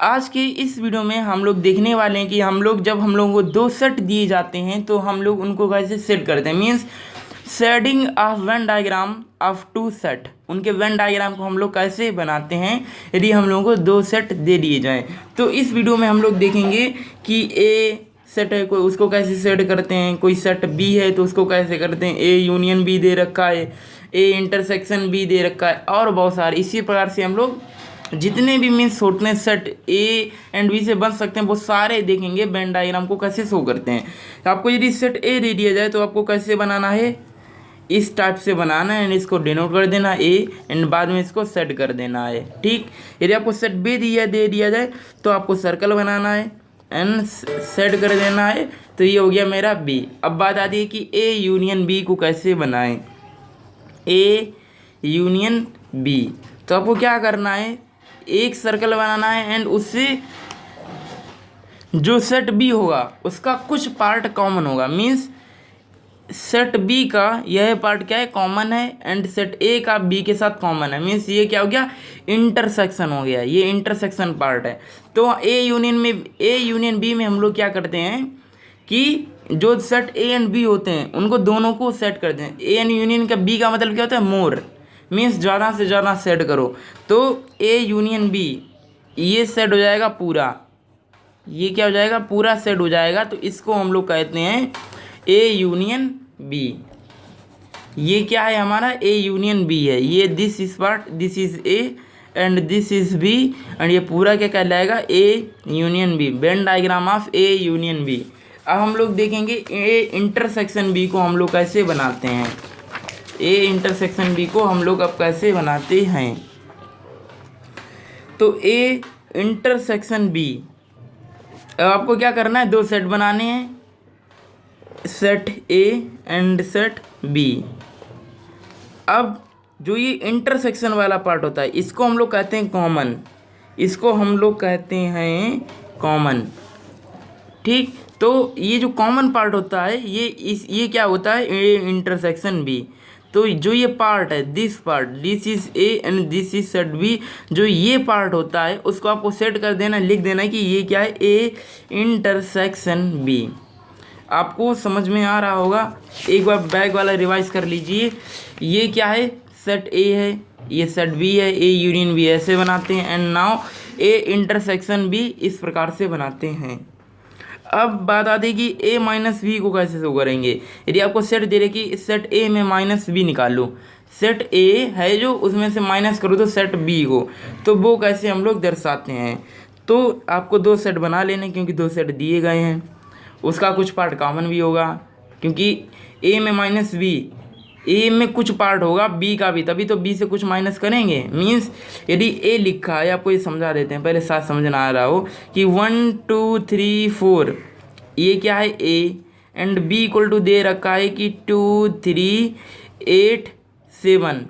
आज के इस वीडियो में हम लोग देखने वाले हैं कि जब हम लोगों को दो सेट दिए जाते हैं तो हम लोग उनको कैसे सेट करते हैं। Means shading of Venn diagram of two set, उनके वेन डायग्राम को हम लोग कैसे बनाते हैं यदि हम लोगों को दो सेट दे दिए जाएं। तो इस वीडियो में हम लोग देखेंगे कि ए सेट है कोई, उसको कैसे सेट करते हैं। कोई सेट बी है तो उसको कैसे करते हैं। ए यूनियन बी दे रखा है, ए इंटरसेक्शन बी दे रखा है, और बहुत सारे इसी प्रकार से हम लोग जितने भी means shortness set A and B से बन सकते हैं वो सारे देखेंगे वेन डायग्राम को कैसे शो करते हैं। तो आपको यदि सेट ए दे दिया जाए तो आपको कैसे बनाना है, इस टाइप से बनाना है एंड इसको डिनोट कर देना ए एंड बाद में इसको सेट कर देना है। ठीक, यदि आपको सेट बी दे दिया जाए तो आपको सर्कल बनाना है एंड सेट कर देना है। तो ये हो गया मेरा बी। अब बात आती है कि ए यूनियन बी को कैसे बनाएं। ए यूनियन बी, तो आपको क्या करना है, एक सर्कल बनाना है एंड उससे जो सेट बी होगा उसका कुछ पार्ट कॉमन होगा। मीन्स सेट बी का यह पार्ट क्या है, कॉमन है, एंड सेट ए का बी के साथ कॉमन है। मीन्स ये क्या हो गया, इंटरसेक्शन हो गया, ये इंटरसेक्शन पार्ट है। तो ए यूनियन बी में हम लोग क्या करते हैं कि जो सेट ए एंड बी होते हैं उनको दोनों को सेट करते हैं। ए एंड यूनियन का बी का मतलब क्या होता है, मोर, मीन्स ज़्यादा से ज़्यादा सेट करो। तो ए यूनियन बी ये सेट हो जाएगा पूरा, ये क्या हो जाएगा, पूरा सेट हो जाएगा। तो इसको हम लोग कहते हैं ए यूनियन बी। ये क्या है हमारा, ए यूनियन बी है। ये this is part, this is A and this is B, and ये पूरा क्या कहलाएगा, A union B, Venn diagram of A union B. अब हम लोग देखेंगे ए इंटरसेक्शन बी को हम लोग कैसे बनाते हैं। ए इंटरसेक्शन बी को हम लोग अब कैसे बनाते हैं। तो ए इंटरसेक्शन बी, अब आपको क्या करना है, दो सेट बनाने हैं, set A and set B. अब जो ये इंटरसेक्शन वाला पार्ट होता है इसको हम लोग कहते हैं कॉमन, इसको हम लोग कहते हैं कॉमन। ठीक, तो ये जो कॉमन पार्ट होता है ये क्या होता है, ए इंटरसेक्शन बी। तो जो ये पार्ट है, this part, this is A and this is set B, जो ये पार्ट होता है उसको आपको सेट कर देना, लिख देना कि ये क्या है, ए इंटरसेक्शन बी। आपको समझ में आ रहा होगा, एक बार बैक वाला रिवाइज कर लीजिए। ये क्या है, सेट ए है, ये सेट बी है, ए यूनियन बी ऐसे बनाते हैं, and now A intersection B इस प्रकार से बनाते हैं। अब बात आती है कि ए माइनस बी को कैसे शो करेंगे। यदि आपको सेट दे रहे कि सेट ए में माइनस बी निकालो, सेट ए है जो उसमें से माइनस करो तो सेट बी को, तो वो कैसे हम लोग दर्शाते हैं। तो आपको दो सेट बना लेने, क्योंकि दो सेट दिए गए हैं, उसका कुछ पार्ट कॉमन भी होगा, क्योंकि ए में माइनस बी, ए में कुछ पार्ट होगा बी का भी, तभी तो बी से कुछ माइनस करेंगे। मीन्स यदि ए लिखा है, आपको ये समझा देते हैं, पहले साथ समझना आ रहा हो कि 1 2 3 4 ये क्या है, ए, एंड बी इक्वल टू दे रखा है कि 2 3 8 7।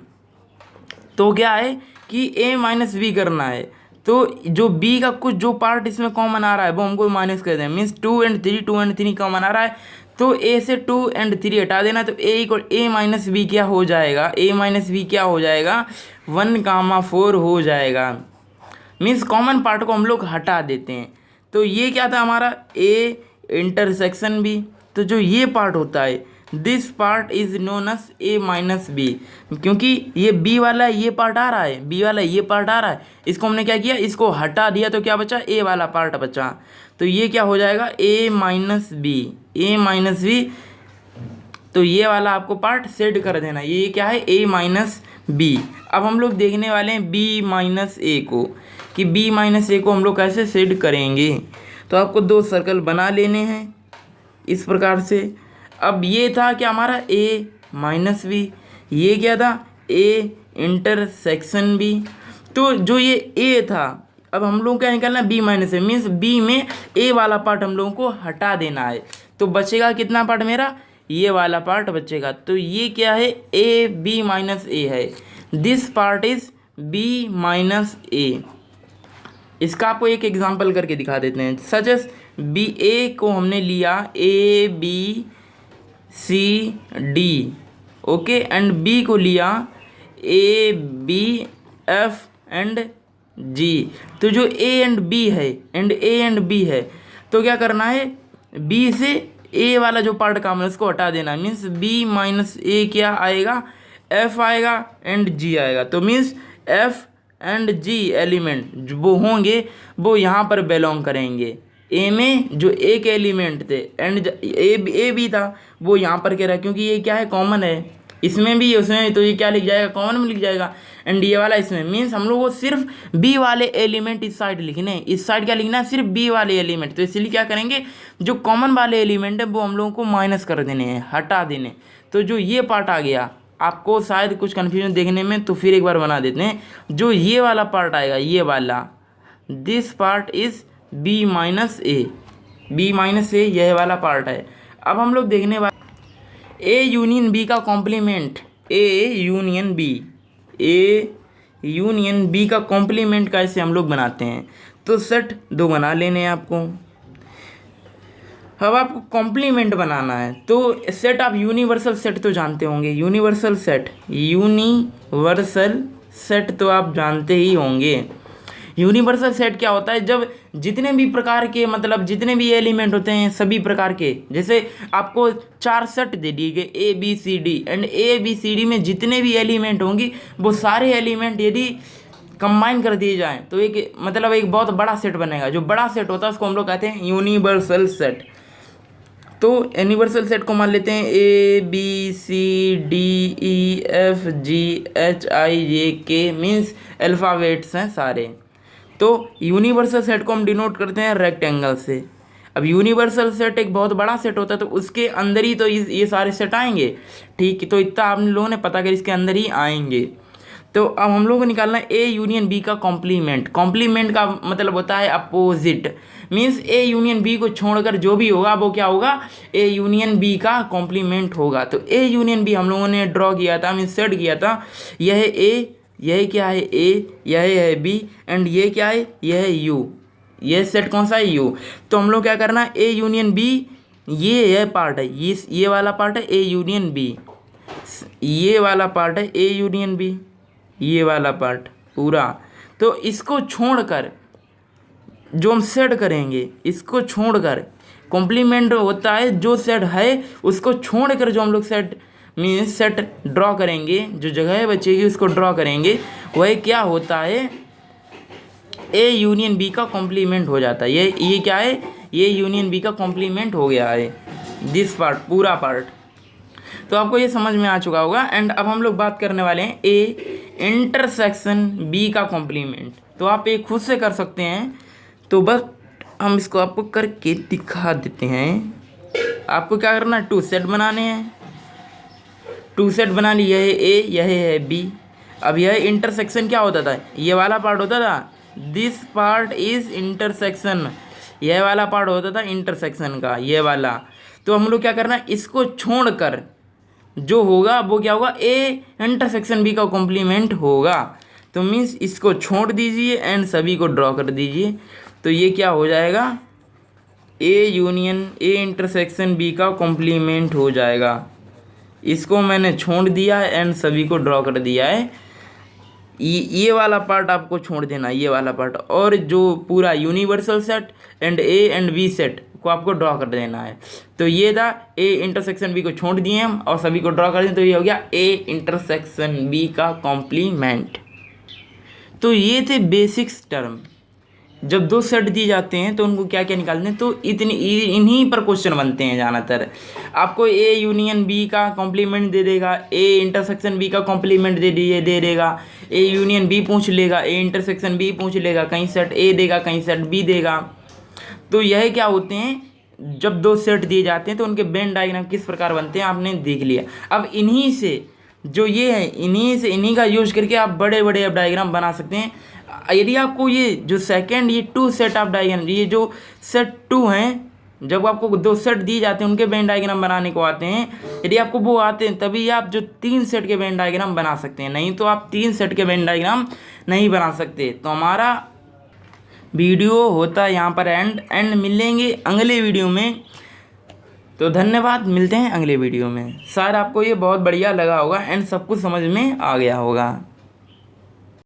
तो क्या है कि ए माइनस बी करना है, तो जो बी का कुछ जो पार्ट इसमें कॉमन आ रहा है वो हमको माइनस कर दें। मीन्स 2 and 3 कॉमन आ रहा है, तो ए से 2 and 3 हटा देना, तो ए माइनस बी क्या हो जाएगा, ए माइनस बी क्या हो जाएगा, 1, 4 हो जाएगा। मीन्स कॉमन पार्ट को हम लोग हटा देते हैं। तो ये क्या था हमारा, ए इंटरसेक्शन बी। तो जो ये पार्ट होता है, this part is known as A minus B, क्योंकि ये बी वाला ये पार्ट आ रहा है, बी वाला ये पार्ट आ रहा है, इसको हमने क्या किया, इसको हटा दिया, तो क्या बचा, ए वाला पार्ट बचा। तो ये क्या हो जाएगा, ए माइनस बी, ए माइनस बी। तो ये वाला आपको पार्ट सेट कर देना, ये क्या है, ए माइनस बी। अब हम लोग देखने वाले हैं बी माइनस ए को, कि बी माइनस ए को हम लोग कैसे सेट करेंगे। तो आपको दो सर्कल बना लेने हैं इस प्रकार से। अब ये था क्या हमारा, ए माइनस बी, ये क्या था, ए इंटरसेक्शन बी। तो जो ये ए था, अब हम लोग क्या निकालना है, बी माइनस ए, मीन्स बी में ए वाला पार्ट हम लोगों को हटा देना है। तो बचेगा कितना पार्ट मेरा, ये वाला पार्ट बचेगा। तो ये क्या है, ए बी माइनस ए है, this part is B minus A. इसका आपको एक एग्जांपल करके दिखा देते हैं। सच एस बी, ए को हमने लिया A B C D, okay, and B को लिया A B F and G. तो जो ए एंड बी है तो क्या करना है, बी से ए वाला जो पार्ट काम है उसको हटा देना। मीन्स बी माइनस ए क्या आएगा, एफ आएगा एंड जी आएगा। तो means F and G element वो होंगे वो यहाँ पर बिलोंग करेंगे। ए में जो एक एलिमेंट थे एंड ए भी था वो यहाँ पर कह रहा है, क्योंकि ये क्या है, कॉमन है, इसमें भी उसमें, तो ये क्या लिख जाएगा, कॉमन में लिख जाएगा। एंड ये वाला इसमें, मीन्स हम लोग को सिर्फ बी वाले एलिमेंट इस साइड लिखने हैं, इस साइड क्या लिखना है, सिर्फ बी वाले एलिमेंट। तो इसलिए क्या करेंगे, जो कॉमन वाले एलिमेंट है वो हम लोगों को माइनस कर देने हैं, हटा देने। तो जो ये पार्ट आ गया, आपको शायद कुछ कन्फ्यूजन देखने में, तो फिर एक बार बना देते हैं। जो ये वाला पार्ट आएगा, ये वाला, this part is B minus A, यह वाला पार्ट है। अब हम लोग देखने वाले ए यूनियन बी का कॉम्प्लीमेंट, ए यूनियन बी का कॉम्प्लीमेंट कैसे हम लोग बनाते हैं। तो सेट 2 बना लेने हैं आपको। अब आपको कॉम्प्लीमेंट बनाना है तो सेट, आप यूनिवर्सल सेट तो जानते होंगे, यूनिवर्सल सेट तो आप जानते ही होंगे। यूनिवर्सल सेट क्या होता है, जब जितने भी प्रकार के, मतलब जितने भी एलिमेंट होते हैं सभी प्रकार के, जैसे आपको 4 सेट दे दिए गए A B C D, and A B C D में जितने भी एलिमेंट होंगे वो सारे एलिमेंट यदि कंबाइन कर दिए जाएं तो एक, मतलब एक बहुत बड़ा सेट बनेगा। जो बड़ा सेट होता है उसको हम लोग कहते हैं यूनिवर्सल सेट। तो यूनिवर्सल सेट को मान लेते हैं A B C D E F G H I J K, means alphabets हैं सारे। तो यूनिवर्सल सेट को हम डिनोट करते हैं रेक्टेंगल से। अब यूनिवर्सल सेट एक बहुत बड़ा सेट होता है तो उसके अंदर ही तो ये सारे सेट आएंगे, ठीक। तो इतना आप लोगों ने पता कर, इसके अंदर ही आएंगे। तो अब हम लोग को निकालना है ए यूनियन बी का कॉम्प्लीमेंट। कॉम्प्लीमेंट का मतलब होता है opposite, means A union B को छोड़कर जो भी होगा वो क्या होगा, ए यूनियन बी का कॉम्प्लीमेंट होगा। तो ए यूनियन बी हम लोगों ने ड्रॉ किया था, मीन्स सेट किया था। यह है ए, यह क्या है ए, यह है बी, एंड ये क्या है, यह है यू। ये सेट कौन सा है, यू। तो हम लोग क्या करना है, ए यूनियन बी, ये पार्ट है, ये वाला पार्ट है ए यूनियन बी, ये वाला पार्ट है ए यूनियन बी, ये वाला पार्ट पूरा। तो इसको छोड़कर जो हम सेट करेंगे, इसको छोड़कर, कॉम्प्लीमेंट होता है जो सेट है उसको छोड़कर जो हम लोग सेट मीन्स सेट ड्रॉ करेंगे, जो जगह बचेगी उसको ड्रॉ करेंगे, वह क्या होता है, ए यूनियन बी का कॉम्प्लीमेंट हो जाता है। ये क्या है, ये यूनियन बी का कॉम्प्लीमेंट हो गया है, दिस पार्ट, पूरा पार्ट। तो आपको ये समझ में आ चुका होगा। एंड अब हम लोग बात करने वाले हैं ए इंटरसेक्शन बी का कॉम्प्लीमेंट। तो आप ये खुद से कर सकते हैं, तो बस हम इसको आपको करके दिखा देते हैं। आपको क्या करना है, 2 सेट बनाने हैं। 2 सेट बना ली, यह है ए, यह है बी। अब यह इंटरसेक्शन क्या होता था, ये वाला पार्ट होता था, दिस पार्ट इज इंटरसेक्शन, यह वाला पार्ट होता था इंटरसेक्शन का, ये वाला। तो हम लोग क्या करना है, इसको छोड़कर जो होगा वो क्या होगा, ए इंटरसेक्शन बी का कॉम्प्लीमेंट होगा। तो मीन्स इसको छोड़ दीजिए एंड सभी को ड्रॉ कर दीजिए। तो ये क्या हो जाएगा, A union A intersection B का कॉम्प्लीमेंट हो जाएगा। इसको मैंने छोड़ दिया है एंड सभी को ड्रॉ कर दिया है। ये वाला पार्ट आपको छोड़ देना, ये वाला पार्ट, और जो पूरा universal set and A and B set को आपको ड्रॉ कर देना है। तो ये था ए इंटरसेक्शन बी को छोड़ दिए हम और सभी को ड्रॉ कर दें, तो ये हो गया ए इंटरसेक्शन बी का कॉम्प्लीमेंट। तो ये थे बेसिक्स टर्म। जब 2 सेट दिए जाते हैं तो उनको क्या क्या निकालते हैं, तो इन्हीं पर क्वेश्चन बनते हैं ज़्यादातर। आपको ए यूनियन बी का कॉम्प्लीमेंट दे देगा, ए इंटरसेक्शन बी का कॉम्प्लीमेंट दे देगा, ए यूनियन बी पूछ लेगा, ए इंटरसेक्शन बी पूछ लेगा, कहीं सेट ए देगा, कहीं सेट बी देगा। तो यह क्या होते हैं, जब 2 सेट दिए जाते हैं तो उनके वेन डायग्राम किस प्रकार बनते हैं आपने देख लिया। अब इन्हीं से जो ये है, इन्हीं का यूज करके आप बड़े बड़े अब डायग्राम बना सकते हैं। यदि आपको ये जो सेकंड, ये 2 सेट ऑफ डायग्राम, ये जो सेट 2 हैं, जब आपको 2 सेट दिए जाते हैं उनके वेन डायग्राम बनाने को आते हैं, यदि आपको वो आते हैं तभी आप जो 3 सेट के वेन डायग्राम बना सकते हैं, नहीं तो आप 3 सेट के वेन डायग्राम नहीं बना सकते। तो हमारा वीडियो होता है यहाँ पर एंड मिलेंगे अगले वीडियो में। तो धन्यवाद, मिलते हैं अगले वीडियो में। शायद आपको ये बहुत बढ़िया लगा होगा एंड सब कुछ समझ में आ गया होगा।